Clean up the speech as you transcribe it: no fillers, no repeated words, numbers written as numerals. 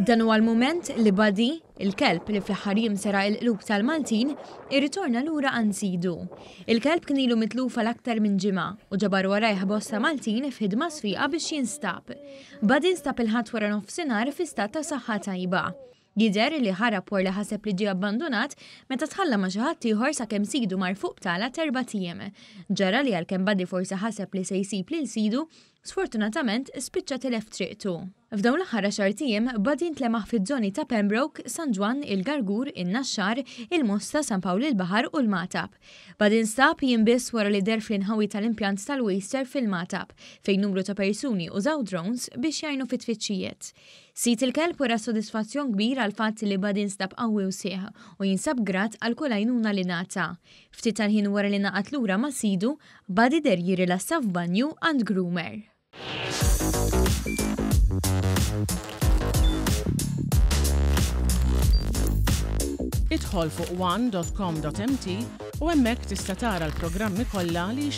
Dan huwa l-mument li Buddy, il-kelb li fl-aħħar jimsera il-qlub tal-Maltin, irritorna lura għand sidu. Il-kelb kien ilu mitlufa l-aktar minn ġimgħa u ġabar warajh bosta Maltin f'ħidma sfiqa biex jinstab. Buddy nstab il-ħadd wara nofsinhar fi stat ta' saħħa tajba. Jidher li ħarab war li ħaseb li ġie abbandonat meta tħalla ma' xi ħadd ieħor sakemm sidu marfuq tala 4 ijiem. Ġara li għalkemm Buddy forsi ħaseb li se jsib lil sidu, sfortunatament spiċċa tilef triqtu. F'dawn l-aħħar 10 ijiem Buddy ntlemaħ fiż-żoni ta' Pembroke, San Ġwan, il-Gargur, in-Naxxar, il-Mosta, San Pawl il-Baħar u l-Matab. Buddy nstab jinbiss wara li der fl-inħawi tal-impjant tal-Waster fil-Matab, fejn numru ta' persuni użaw drones biex jgħinu fit-tfittxijiet. Sit il-kelb wara sodisfazzjon kbir għal fatt li Buddy nstab qawwi u sieħ u jinsab grat għal kull għajnuna li ngħata. Ftit tal-ħin wara li naqat lura ma' sidu, Buddy der jirilassa f'banju għand groomer. Idħol fuq one.com.mt u hemmhekk tista' tara l-programmi kollha li